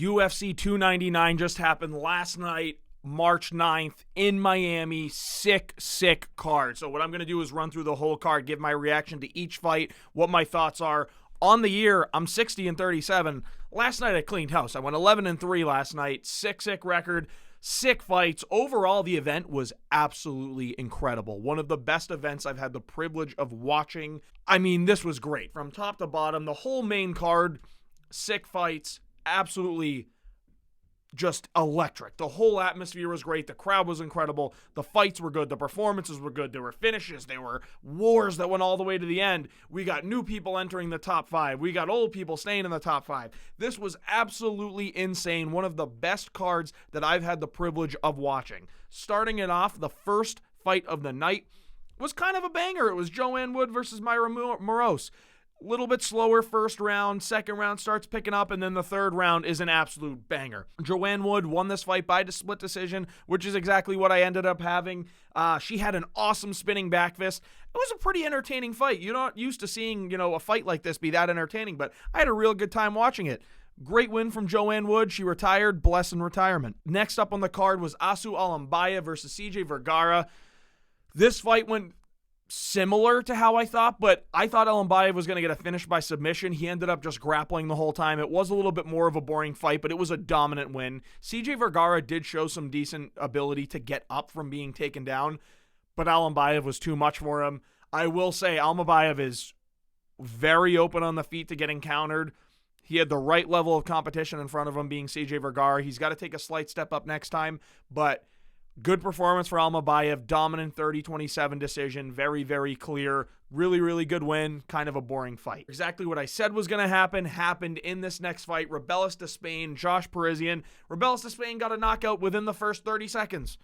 UFC 299 just happened last night, March 9th in Miami. Sick card. So what I'm going to do is run through the whole card, give my reaction to each fight, what my thoughts are. On the year, I'm 60-37. Last night I cleaned house. I went 11-3 last night. Sick record. Sick fights. Overall, the event was absolutely incredible. One of the best events I've had the privilege of watching. I mean, this was great. From top to bottom, the whole main card, sick fights, absolutely just electric. The whole atmosphere was great. The crowd was incredible. The fights were good. The performances were good. There were finishes. There were wars that went all the way to the end. We got new people entering the top 5. We got old people staying in the top 5. This was absolutely insane. One of the best cards that I've had the privilege of watching. Starting it off, the first fight of the night was kind of a banger. It was Joanne Wood versus Myra Moroz. Little bit slower first round, second round starts picking up, and then the third round is an absolute banger. Joanne Wood won this fight by split decision, which is exactly what I ended up having. She had an awesome spinning back fist. It was a pretty entertaining fight. You're not used to seeing, a fight like this be that entertaining, but I had a real good time watching it. Great win from Joanne Wood. She retired, blessed in retirement. Next up on the card was Asu Alambaya versus CJ Vergara. This fight went similar to how I thought, but I thought Alambaya was going to get a finish by submission. He ended up just grappling the whole time. It was a little bit more of a boring fight, but it was a dominant win. CJ Vergara did show some decent ability to get up from being taken down, but Alambaya was too much for him. I will say Alambaya is very open on the feet to getting countered. He had the right level of competition in front of him, being CJ Vergara. He's got to take a slight step up next time, but good performance for Almabayev, dominant 30-27 decision, very clear, really good win, kind of a boring fight. Exactly what I said was going to happen happened in this next fight. Rebelis Despain, Josh Parisian. Rebelis Despain got a knockout within the first 30 seconds.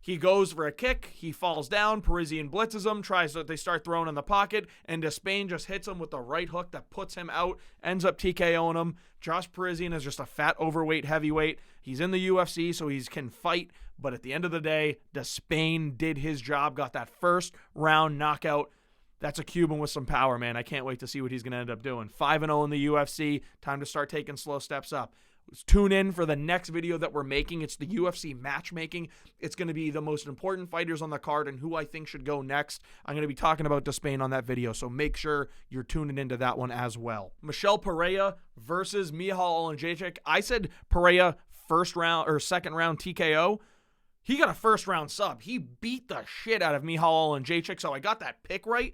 He goes for a kick, he falls down, Parisian blitzes him, they start throwing in the pocket, and Despain just hits him with the right hook that puts him out, ends up TKOing him. Josh Parisian is just a fat, overweight heavyweight. He's in the UFC, so he can fight, but at the end of the day, Despain did his job, got that first round knockout. That's a Cuban with some power, man. I can't wait to see what he's going to end up doing. 5-0 in the UFC, time to start taking slow steps up. Tune in for the next video that we're making. It's the UFC matchmaking. It's going to be the most important fighters on the card and who I think should go next. I'm going to be talking about Despain on that video, so make sure you're tuning into that one as well. Michel Pereira versus Michal Oleksiejczuk. I said Pereira second round TKO. He got a first round sub. He beat the shit out of Michal Oleksiejczuk, so I got that pick right.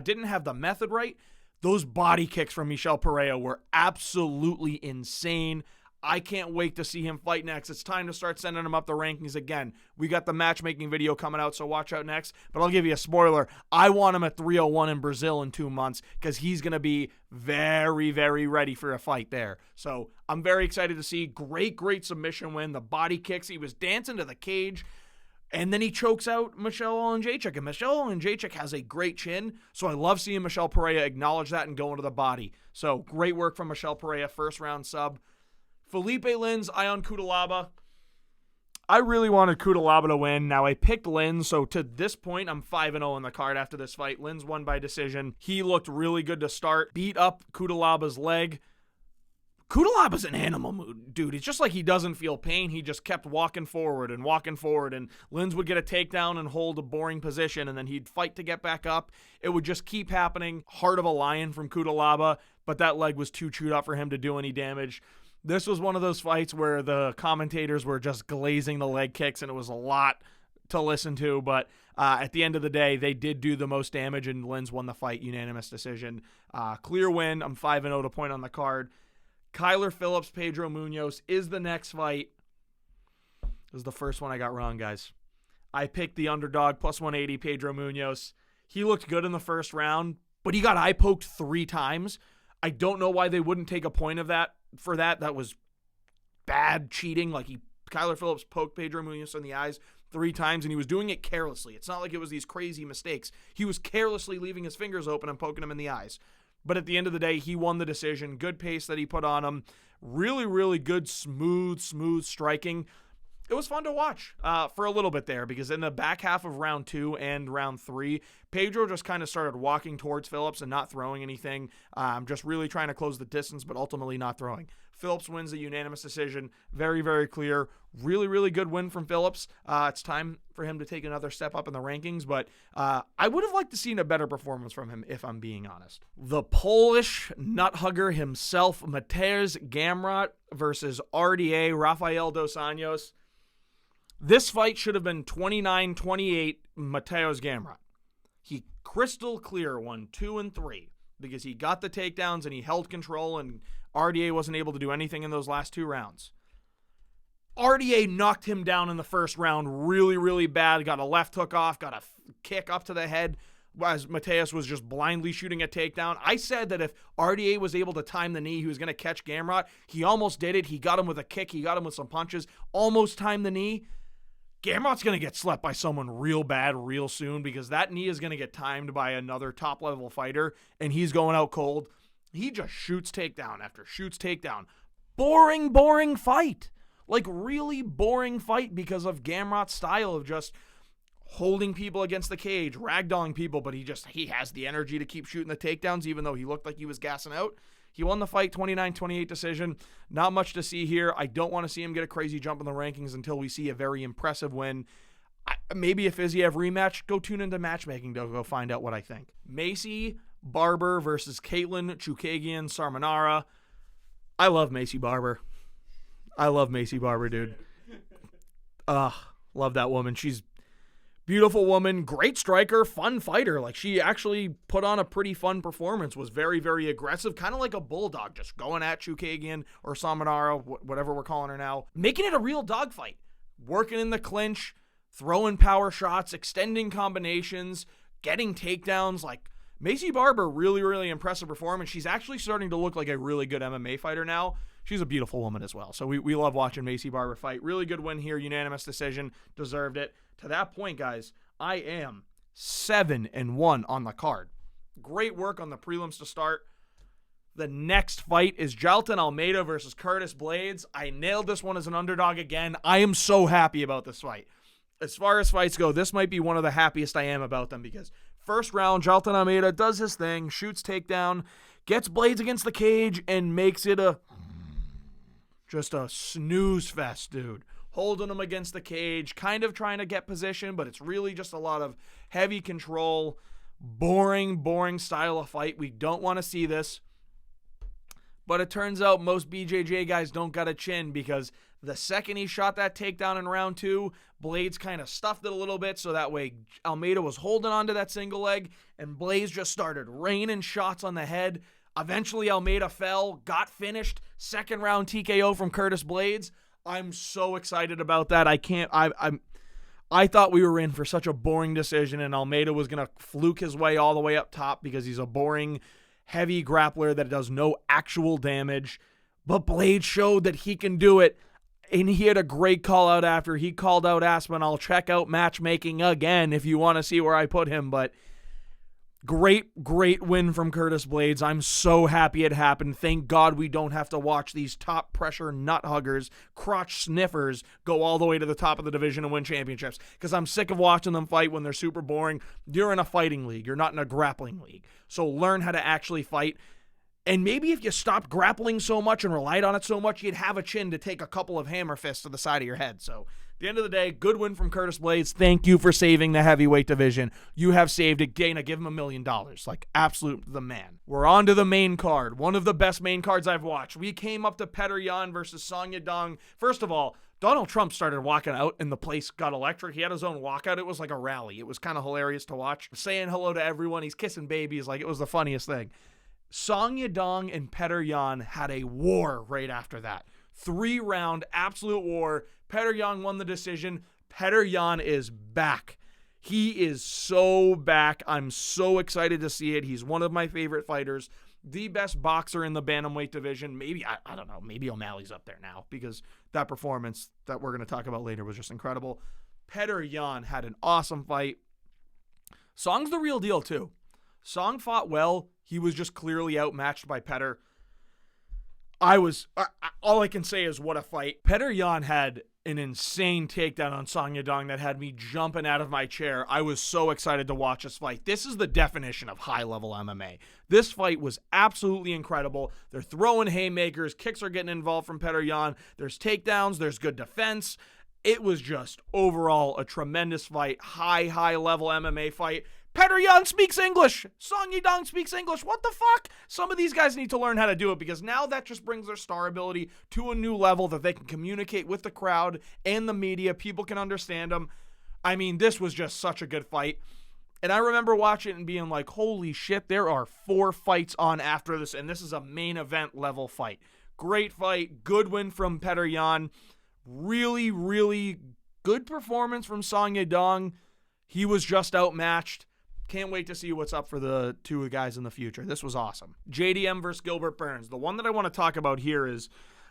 Didn't have the method right. Those body kicks from Michel Pereira were absolutely insane. I can't wait to see him fight next. It's time to start sending him up the rankings again. We got the matchmaking video coming out, so watch out next. But I'll give you a spoiler. I want him at 301 in Brazil in 2 months because he's going to be very ready for a fight there. So I'm very excited to see. Great submission win. The body kicks. He was dancing to the cage. And then he chokes out Michel Oleksiejczuk. And Michel Oleksiejczuk has a great chin, so I love seeing Michel Pereira acknowledge that and go into the body. So great work from Michel Pereira, first round sub. Felipe Lins, Ion Cutelaba. I really wanted Cutelaba to win. Now I picked Lins, so to this point, I'm 5-0 in the card after this fight. Lins won by decision. He looked really good to start. Beat up Cutelaba's leg. Cutelaba's an animal, dude. It's just like he doesn't feel pain. He just kept walking forward, and Lins would get a takedown and hold a boring position, and then he'd fight to get back up. It would just keep happening. Heart of a lion from Cutelaba, but that leg was too chewed up for him to do any damage. This was one of those fights where the commentators were just glazing the leg kicks, and it was a lot to listen to, but at the end of the day, they did do the most damage, and Lins won the fight, unanimous decision. Clear win. I'm 5-0 to point on the card. Kyler Phillips, Pedro Munoz is the next fight. This is the first one I got wrong, guys. I picked the underdog, plus 180, Pedro Munoz. He looked good in the first round, but he got eye poked 3 times. I don't know why they wouldn't take a point of that for that. That was bad cheating. Kyler Phillips poked Pedro Munoz in the eyes 3 times, and he was doing it carelessly. It's not like it was these crazy mistakes. He was carelessly leaving his fingers open and poking him in the eyes. But at the end of the day, he won the decision. Good pace that he put on him. Really good, smooth striking. It was fun to watch for a little bit there, because in the back half of round 2 and round 3, Pedro just kind of started walking towards Phillips and not throwing anything. Just really trying to close the distance, but ultimately not throwing. Phillips wins a unanimous decision. Very, very clear. Really, really good win from Phillips. It's time for him to take another step up in the rankings, but I would have liked to seen a better performance from him, if I'm being honest. The Polish nut hugger himself, Mateusz Gamrot versus RDA, Rafael Dos Anjos. This fight should have been 29-28 Mateusz Gamrot. He crystal clear won 2 and 3 because he got the takedowns and he held control, and RDA wasn't able to do anything in those last 2 rounds. RDA knocked him down in the first round really, really bad. Got a left hook off, got a kick up to the head as Mateusz was just blindly shooting a takedown. I said that if RDA was able to time the knee, he was going to catch Gamrot. He almost did it. He got him with a kick. He got him with some punches. Almost timed the knee. Gamrot's going to get slept by someone real bad real soon because that knee is going to get timed by another top-level fighter, and he's going out cold. He just shoots takedown after shoots takedown. Boring fight. Like, really boring fight because of Gamrot's style of just holding people against the cage, ragdolling people, but he has the energy to keep shooting the takedowns even though he looked like he was gassing out. He won the fight 29-28 decision. Not much to see here. I don't want to see him get a crazy jump in the rankings until we see a very impressive win. Maybe a Fiziev rematch. Go tune into matchmaking to go find out what I think. Macy Barber versus Caitlin Chukagian Sarmanara. I love Macy Barber. Dude. Love that woman. She's beautiful woman, great striker, fun fighter. Like, she actually put on a pretty fun performance, was very, very aggressive, kind of like a bulldog, just going at Chukagian or Samanara, whatever we're calling her now, making it a real dogfight, working in the clinch, throwing power shots, extending combinations, getting takedowns. Like, Macy Barber, really, really impressive performance. She's actually starting to look like a really good MMA fighter now. She's a beautiful woman as well. So we love watching Macy Barber fight. Really good win here. Unanimous decision. Deserved it. To that point, guys, I am 7-1 on the card. Great work on the prelims to start. The next fight is Jailton Almeida versus Curtis Blades. I nailed this one as an underdog again. I am so happy about this fight. As far as fights go, this might be one of the happiest I am about them because first round, Jailton Almeida does his thing, shoots takedown, gets Blades against the cage, and makes it just a snooze fest, dude. Holding him against the cage, kind of trying to get position, but it's really just a lot of heavy control, boring style of fight. We don't want to see this. But it turns out most BJJ guys don't got a chin because the second he shot that takedown in round 2, Blades kind of stuffed it a little bit so that way Almeida was holding onto that single leg and Blades just started raining shots on the head. Eventually Almeida fell, got finished, second round TKO from Curtis Blades. I'm so excited about that. I thought we were in for such a boring decision and Almeida was going to fluke his way all the way up top because he's a boring, heavy grappler that does no actual damage. But Blades showed that he can do it. And he had a great call out after. He called out Aspinall. Check out matchmaking again if you want to see where I put him. But great win from Curtis Blades. I'm so happy it happened. Thank God we don't have to watch these top pressure nut huggers, crotch sniffers go all the way to the top of the division and win championships. Because I'm sick of watching them fight when they're super boring. You're in a fighting league. You're not in a grappling league. So learn how to actually fight. And maybe if you stopped grappling so much and relied on it so much, you'd have a chin to take a couple of hammer fists to the side of your head. So at the end of the day, good win from Curtis Blades. Thank you for saving the heavyweight division. You have saved it. Dana, give him $1 million. Like, absolute the man. We're on to the main card. One of the best main cards I've watched. We came up to Petr Yan versus Song Yadong. First of all, Donald Trump started walking out and the place got electric. He had his own walkout. It was like a rally. It was kind of hilarious to watch. Saying hello to everyone. He's kissing babies. Like, it was the funniest thing. Song Yadong and Petr Yan had a war right after that. 3-round absolute war. Petr Yan won the decision. Petr Yan is back. He is so back. I'm so excited to see it. He's one of my favorite fighters. The best boxer in the bantamweight division. Maybe, I don't know, maybe O'Malley's up there now because that performance that we're going to talk about later was just incredible. Petr Yan had an awesome fight. Song's the real deal too. Song fought well. He was just clearly outmatched by Petr. All I can say is what a fight. Petr Yan had an insane takedown on Song Yadong that had me jumping out of my chair. I was so excited to watch this fight. This is the definition of high-level MMA. This fight was absolutely incredible. They're throwing haymakers. Kicks are getting involved from Petr Yan. There's takedowns. There's good defense. It was just overall a tremendous fight. High-level MMA fight. Petr Yan speaks English. Song Yadong speaks English. What the fuck? Some of these guys need to learn how to do it, because now that just brings their star ability to a new level that they can communicate with the crowd and the media. People can understand them. I mean, this was just such a good fight. And I remember watching it and being like, holy shit, there are 4 fights on after this, and this is a main event level fight. Great fight. Good win from Petr Yan. Really, really good performance from Song Yadong. He was just outmatched. Can't wait to see what's up for the 2 guys in the future. This was awesome. JDM versus Gilbert Burns. The one that I want to talk about here is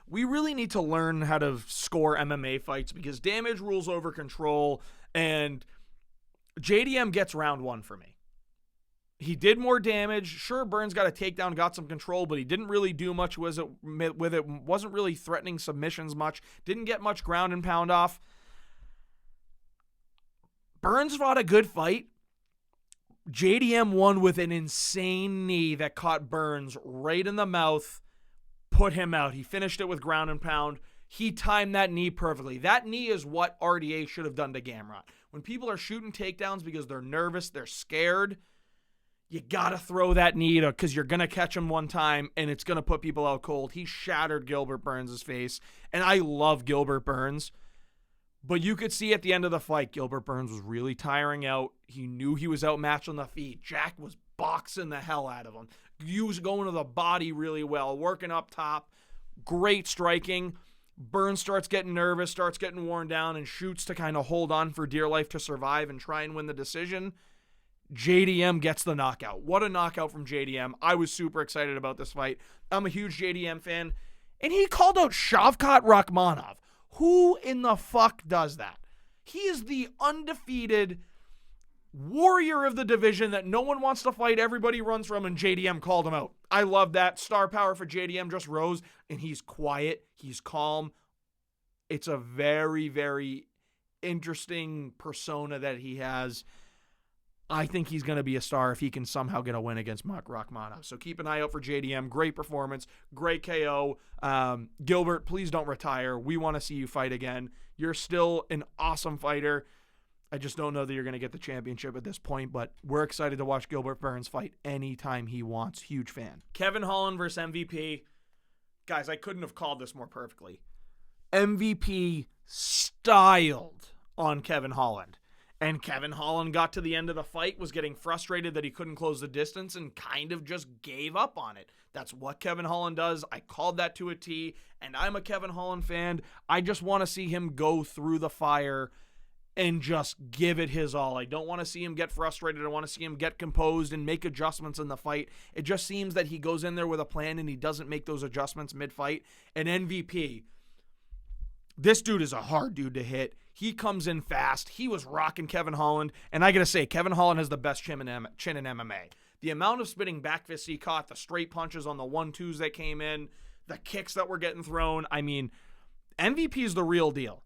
we really need to learn how to score MMA fights, because damage rules over control, and JDM gets round 1 for me. He did more damage. Sure, Burns got a takedown, got some control, but he didn't really do much with it. Wasn't really threatening submissions much. Didn't get much ground and pound off. Burns fought a good fight. JDM won with an insane knee that caught Burns right in the mouth, put him out. He finished it with ground and pound. He timed that knee perfectly. That knee is what RDA should have done to Gamrot. When people are shooting takedowns because they're nervous, they're scared, you got to throw that knee because you're going to catch him one time and it's going to put people out cold. He shattered Gilbert Burns' face, and I love Gilbert Burns. But you could see at the end of the fight, Gilbert Burns was really tiring out. He knew he was outmatched on the feet. Jack was boxing the hell out of him. He was going to the body really well, working up top. Great striking. Burns starts getting nervous, starts getting worn down, and shoots to kind of hold on for dear life to survive and try and win the decision. JDM gets the knockout. What a knockout from JDM. I was super excited about this fight. I'm a huge JDM fan. And he called out Shavkat Rakhmonov. Who in the fuck does that? He is the undefeated warrior of the division that no one wants to fight. Everybody runs from, and JDM called him out. I love that. Star power for JDM just rose, and he's quiet. He's calm. It's a very, very interesting persona that he has. I think he's going to be a star if he can somehow get a win against Mark Rakhmonov. So keep an eye out for JDM. Great performance. Great KO. Gilbert, please don't retire. We want to see you fight again. You're still an awesome fighter. I just don't know that you're going to get the championship at this point, but we're excited to watch Gilbert Burns fight anytime he wants. Huge fan. Kevin Holland versus MVP. Guys, I couldn't have called this more perfectly. MVP styled on Kevin Holland. And Kevin Holland got to the end of the fight, was getting frustrated that he couldn't close the distance, and kind of just gave up on it. That's what Kevin Holland does. I called that to a T, and I'm a Kevin Holland fan. I just want to see him go through the fire and just give it his all. I don't want to see him get frustrated. I want to see him get composed and make adjustments in the fight. It just seems that he goes in there with a plan and he doesn't make those adjustments mid-fight. And MVP, this dude is a hard dude to hit. He comes in fast. He was rocking Kevin Holland. And I got to say, Kevin Holland has the best chin in MMA. The amount of spinning back fists he caught, the straight punches on the 1-2s that came in, the kicks that were getting thrown. I mean, MVP is the real deal.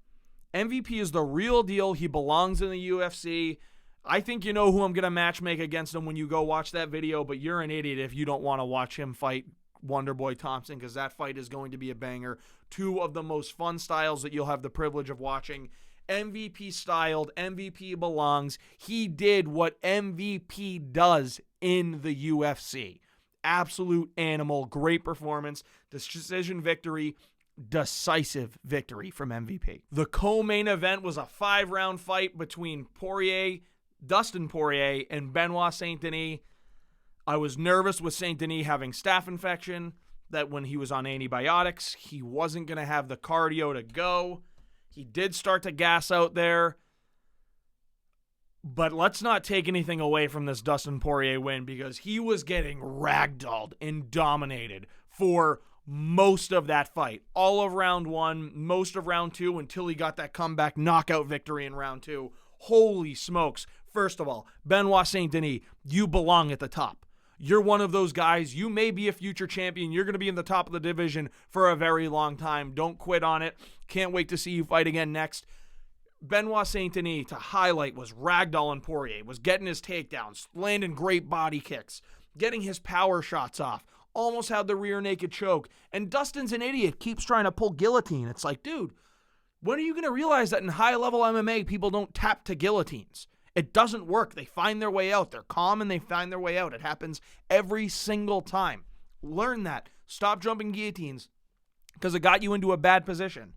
MVP is the real deal. He belongs in the UFC. I think you know who I'm going to matchmake against him when you go watch that video, but you're an idiot if you don't want to watch him fight Wonderboy Thompson, because that fight is going to be a banger. 2 of the most fun styles that you'll have the privilege of watching. MVP styled, MVP belongs. He did what MVP does in the UFC. Absolute animal, great performance, decision victory, decisive victory from MVP. The co-main event was a 5-round fight between Dustin Poirier and Benoit Saint-Denis. I was nervous with Saint-Denis having staph infection, that when he was on antibiotics, he wasn't going to have the cardio to go. He did start to gas out there. But let's not take anything away from this Dustin Poirier win, because he was getting ragdolled and dominated for most of that fight. All of round 1, most of round 2, until he got that comeback knockout victory in round 2. Holy smokes. First of all, Benoit Saint-Denis, you belong at the top. You're one of those guys. You may be a future champion. You're going to be in the top of the division for a very long time. Don't quit on it. Can't wait to see you fight again next. Benoit Saint-Denis, to highlight, was ragdolling Poirier, was getting his takedowns, landing great body kicks, getting his power shots off, almost had the rear naked choke. And Dustin's an idiot, keeps trying to pull guillotine. It's like, dude, when are you going to realize that in high-level MMA, people don't tap to guillotines? It doesn't work. They find their way out. They're calm and they find their way out. It happens every single time. Learn that. Stop jumping guillotines because it got you into a bad position.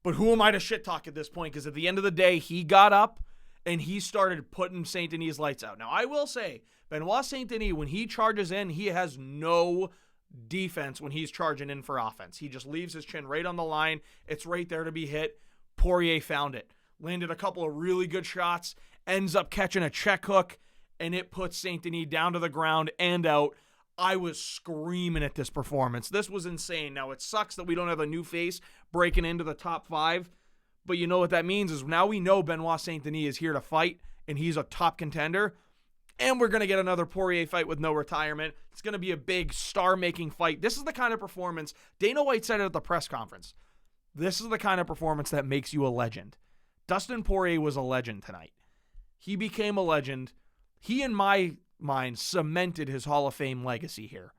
But who am I to shit talk at this point? Because at the end of the day, he got up and he started putting Saint-Denis' lights out. Now, I will say, Benoit Saint-Denis, when he charges in, he has no defense when he's charging in for offense. He just leaves his chin right on the line. It's right there to be hit. Poirier found it. Landed a couple of really good shots, ends up catching a check hook, and it puts Saint-Denis down to the ground and out. I was screaming at this performance. This was insane. Now, it sucks that we don't have a new face breaking into the top 5, but you know what that means is now we know Benoit Saint-Denis is here to fight, and he's a top contender, and we're going to get another Poirier fight with no retirement. It's going to be a big star-making fight. This is the kind of performance, Dana White said it at the press conference, this is the kind of performance that makes you a legend. Dustin Poirier was a legend tonight. He became a legend. He, in my mind, cemented his Hall of Fame legacy here.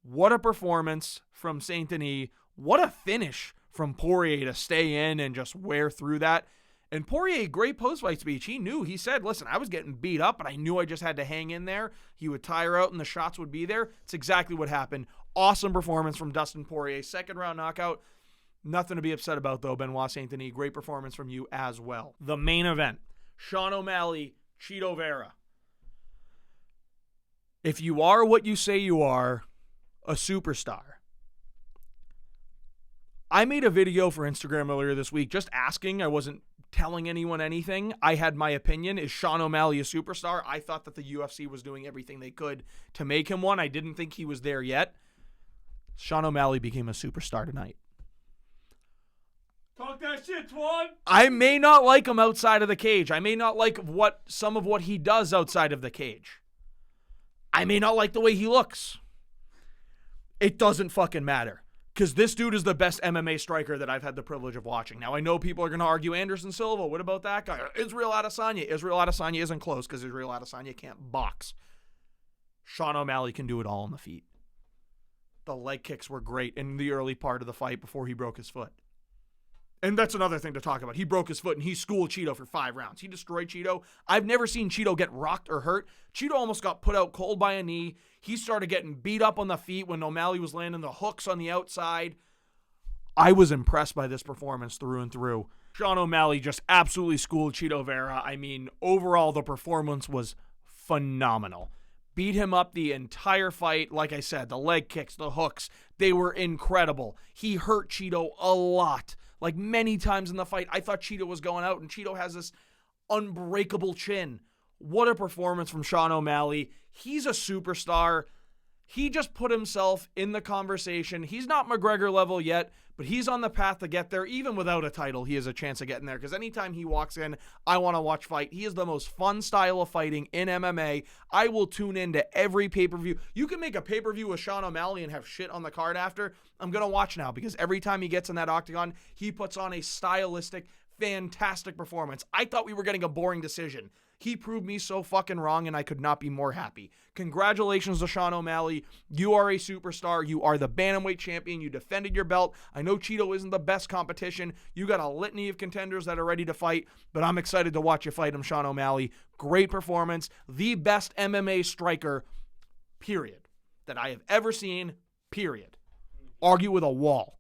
What a performance from Saint-Denis. What a finish from Poirier to stay in and just wear through that. And Poirier, great post-fight speech. He knew. He said, listen, I was getting beat up, but I knew I just had to hang in there. He would tire out and the shots would be there. It's exactly what happened. Awesome performance from Dustin Poirier. Second round knockout. Nothing to be upset about, though, Benoit Saint-Denis. Great performance from you as well. The main event, Sean O'Malley, Chito Vera. If you are what you say you are, a superstar. I made a video for Instagram earlier this week just asking. I wasn't telling anyone anything. I had my opinion. Is Sean O'Malley a superstar? I thought that the UFC was doing everything they could to make him one. I didn't think he was there yet. Sean O'Malley became a superstar tonight. Talk that shit, Twan. I may not like him outside of the cage. I may not like some of what he does outside of the cage. I may not like the way he looks. It doesn't fucking matter. Because this dude is the best MMA striker that I've had the privilege of watching. Now, I know people are going to argue Anderson Silva. What about that guy? Israel Adesanya. Israel Adesanya isn't close because Israel Adesanya can't box. Sean O'Malley can do it all on the feet. The leg kicks were great in the early part of the fight before he broke his foot. And that's another thing to talk about. He broke his foot and he schooled Chito for 5 rounds. He destroyed Chito. I've never seen Chito get rocked or hurt. Chito almost got put out cold by a knee. He started getting beat up on the feet when O'Malley was landing the hooks on the outside. I was impressed by this performance through and through. Sean O'Malley just absolutely schooled Chito Vera. I mean, overall, the performance was phenomenal. Beat him up the entire fight. Like I said, the leg kicks, the hooks, they were incredible. He hurt Chito a lot. Like many times in the fight, I thought Chito was going out, and Chito has this unbreakable chin. What a performance from Sean O'Malley. He's a superstar. He just put himself in the conversation. He's not McGregor level yet, but he's on the path to get there. Even without a title, he has a chance of getting there because anytime he walks in, I want to watch fight. He is the most fun style of fighting in MMA. I will tune into every pay-per-view. You can make a pay-per-view with Sean O'Malley and have shit on the card after. I'm going to watch now because every time he gets in that octagon, he puts on a stylistic, fantastic performance. I thought we were getting a boring decision. He proved me so fucking wrong, and I could not be more happy. Congratulations to Sean O'Malley. You are a superstar. You are the bantamweight champion. You defended your belt. I know Chito isn't the best competition. You got a litany of contenders that are ready to fight, but I'm excited to watch you fight him, Sean O'Malley. Great performance. The best MMA striker, period, that I have ever seen, period. Argue with a wall.